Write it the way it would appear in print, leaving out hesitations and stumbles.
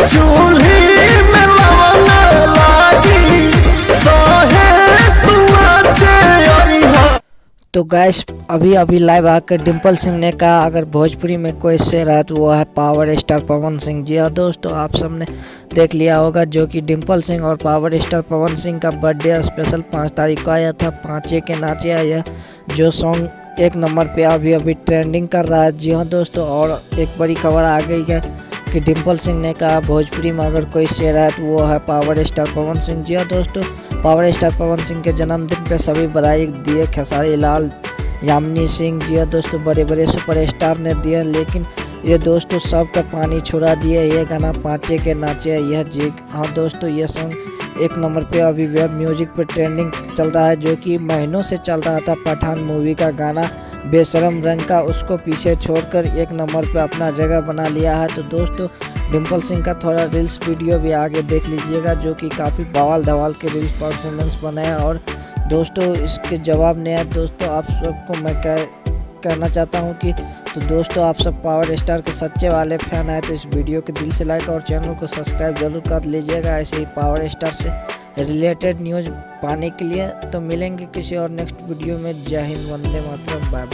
चूल्ही में लवन लागी सोहे तुआचे अइहा। तो गैस अभी अभी लाइव आकर डिम्पल सिंह ने कहा अगर भोजपुरी में कोई शेर है तो वो है पावर स्टार पवन सिंह। जी हाँ दोस्तों, आप सबने देख लिया होगा जो कि डिम्पल सिंह और पावर स्टार पवन सिंह का बर्थडे स्पेशल 5 तारीख को आया था। पाँचे के नाचे आया जो सॉन्ग 1 नंबर पे अभी अभी ट्रेंडिंग कर रहा है। जी हाँ दोस्तों, और एक बड़ी खबर आ गई है कि डिम्पल सिंह ने कहा भोजपुरी में अगर कोई शेर है तो वो है पावर स्टार पवन सिंह। जी हाँ दोस्तों, पावर स्टार पवन सिंह के जन्मदिन पे सभी बधाई दिए, खेसारी लाल, यामिनी सिंह। जी हाँ दोस्तों, बड़े बड़े सुपरस्टार ने दिए, लेकिन ये दोस्तों सबका पानी छुड़ा दिए। ये गाना पाँचे के नाचे यह जी हाँ दोस्तों, ये सॉन्ग 1 नंबर पे अभी वेब म्यूजिक पे ट्रेंडिंग चल रहा है, जो कि महीनों से चल रहा था। पठान मूवी का गाना बेशरम रंग का, उसको पीछे छोड़कर 1 नंबर पे अपना जगह बना लिया है। तो दोस्तों डिम्पल सिंह का थोड़ा रील्स वीडियो भी आगे देख लीजिएगा, जो कि काफ़ी बवाल धवाल के रील्स परफॉर्मेंस बने हैं। और दोस्तों इसके जवाब ने है दोस्तों, आप सबको मैं कहना चाहता हूं कि तो दोस्तों आप सब पावर स्टार के सच्चे वाले फैन हैं तो इस वीडियो के दिल से लाइक और चैनल को सब्सक्राइब जरूर कर लीजिएगा ऐसे ही पावर स्टार से रिलेटेड न्यूज़ पाने के लिए। तो मिलेंगे किसी और नेक्स्ट वीडियो में। जय हिंद, वंदे मातरम, बाय।